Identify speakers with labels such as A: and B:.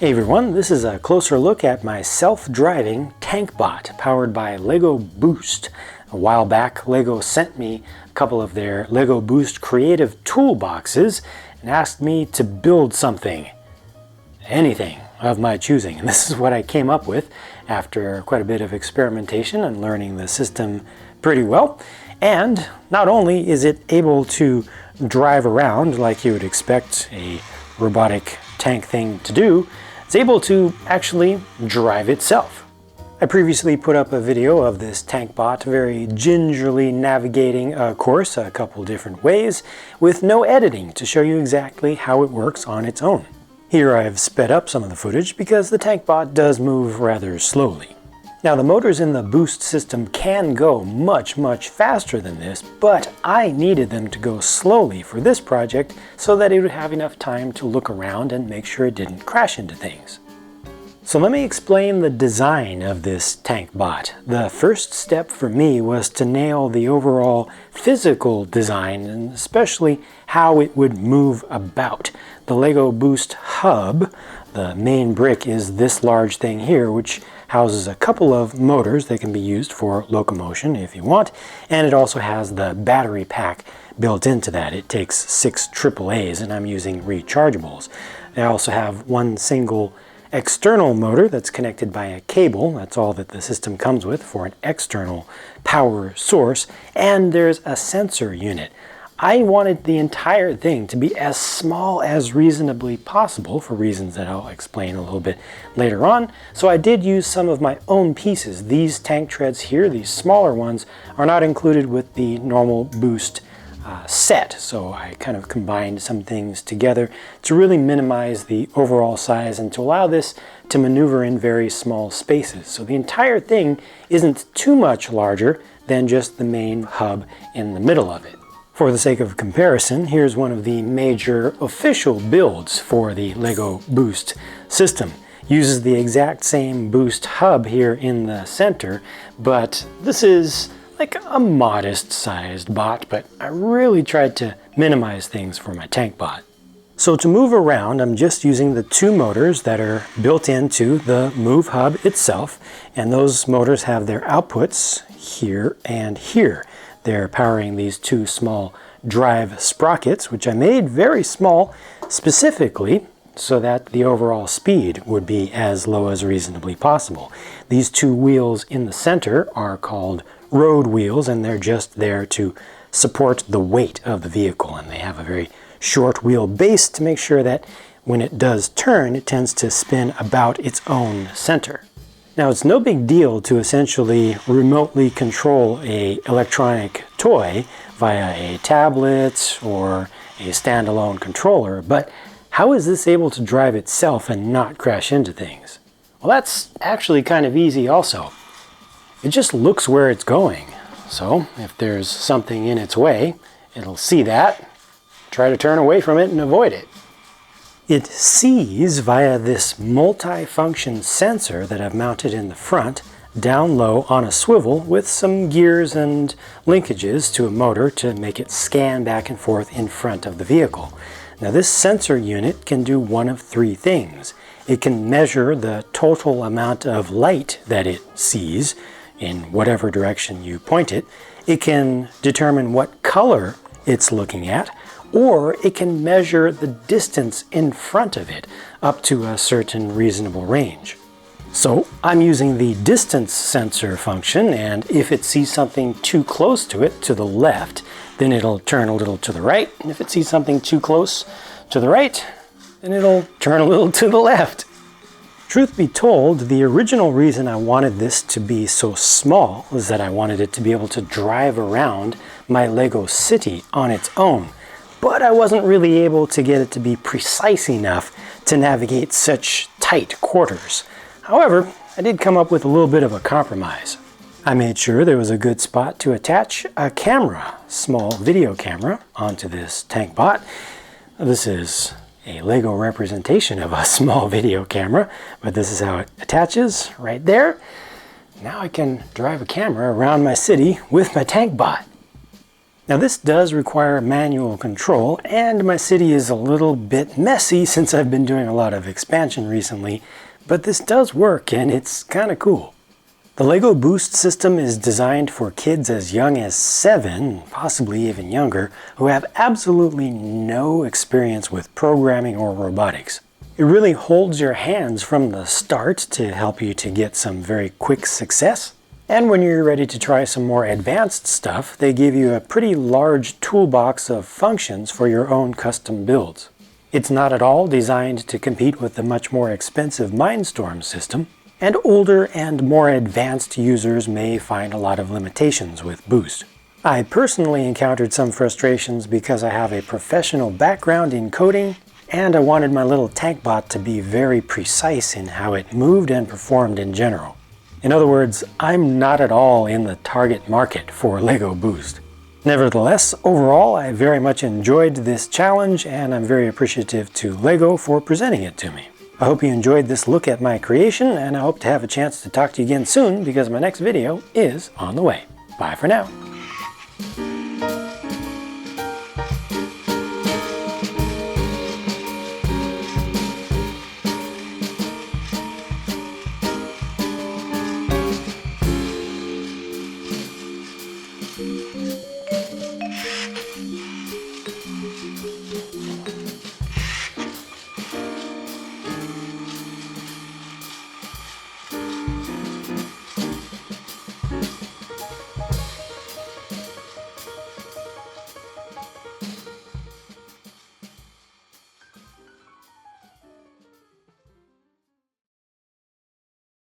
A: Hey everyone, this is a closer look at my self-driving tank bot powered by LEGO Boost. A while back, LEGO sent me a couple of their LEGO Boost creative toolboxes and asked me to build something. Anything of my choosing. And this is what I came up with after quite a bit of experimentation and learning the system pretty well. And not only is it able to drive around like you would expect a robotic tank thing to do, it's able to actually drive itself. I previously put up a video of this tank bot very gingerly navigating a course a couple different ways with no editing to show you exactly how it works on its own. Here I've sped up some of the footage because the tank bot does move rather slowly. Now the motors in the Boost system can go much faster than this, but I needed them to go slowly for this project so that it would have enough time to look around and make sure it didn't crash into things. So let me explain the design of this tank bot. The first step for me was to nail the overall physical design and especially how it would move about. The LEGO Boost hub, the main brick, is this large thing here, which houses a couple of motors that can be used for locomotion if you want, and it also has the battery pack built into that. It takes 6 AAAs and I'm using rechargeables. I also have one single external motor that's connected by a cable. That's all that the system comes with for an external power source, and there's a sensor unit. I wanted the entire thing to be as small as reasonably possible for reasons that I'll explain a little bit later on, so I did use some of my own pieces. These tank treads here, these smaller ones, are not included with the normal Boost set, so I kind of combined some things together to really minimize the overall size and to allow this to maneuver in very small spaces. So the entire thing isn't too much larger than just the main hub in the middle of it. For the sake of comparison, here's one of the major official builds for the LEGO Boost system. Uses the exact same Boost hub here in the center, but this is like a modest sized bot, but I really tried to minimize things for my tank bot. So to move around, I'm just using the 2 motors that are built into the Move hub itself, and those motors have their outputs here and here. They're powering these 2 small drive sprockets, which I made very small specifically so that the overall speed would be as low as reasonably possible. These 2 wheels in the center are called road wheels, and they're just there to support the weight of the vehicle, and they have a very short wheel base to make sure that when it does turn, it tends to spin about its own center. Now, it's no big deal to essentially remotely control an electronic toy via a tablet or a standalone controller, but how is this able to drive itself and not crash into things? Well, that's actually kind of easy also. It just looks where it's going. So if there's something in its way, it'll see that, try to turn away from it and avoid it. It sees via this multi-function sensor that I've mounted in the front, down low on a swivel with some gears and linkages to a motor to make it scan back and forth in front of the vehicle. Now this sensor unit can do one of 3 things. It can measure the total amount of light that it sees in whatever direction you point it. It can determine what color it's looking at, or it can measure the distance in front of it up to a certain reasonable range. So I'm using the distance sensor function, and if it sees something too close to it, to the left, then it'll turn a little to the right. And if it sees something too close to the right, then it'll turn a little to the left. Truth be told, the original reason I wanted this to be so small was that I wanted it to be able to drive around my LEGO city on its own. But I wasn't really able to get it to be precise enough to navigate such tight quarters. However, I did come up with a little bit of a compromise. I made sure there was a good spot to attach a camera, small video camera, onto this tank bot. This is a LEGO representation of a small video camera, but this is how it attaches right there. Now I can drive a camera around my city with my tank bot. Now this does require manual control, and my city is a little bit messy since I've been doing a lot of expansion recently, but this does work and it's kind of cool. The LEGO Boost system is designed for kids as young as 7, possibly even younger, who have absolutely no experience with programming or robotics. It really holds your hands from the start to help you to get some very quick success. And when you're ready to try some more advanced stuff, they give you a pretty large toolbox of functions for your own custom builds. It's not at all designed to compete with the much more expensive Mindstorm system, and older and more advanced users may find a lot of limitations with Boost. I personally encountered some frustrations because I have a professional background in coding, and I wanted my little tank bot to be very precise in how it moved and performed in general. In other words, I'm not at all in the target market for LEGO Boost. Nevertheless, overall, I very much enjoyed this challenge, and I'm very appreciative to LEGO for presenting it to me. I hope you enjoyed this look at my creation, and I hope to have a chance to talk to you again soon because my next video is on the way. Bye for now.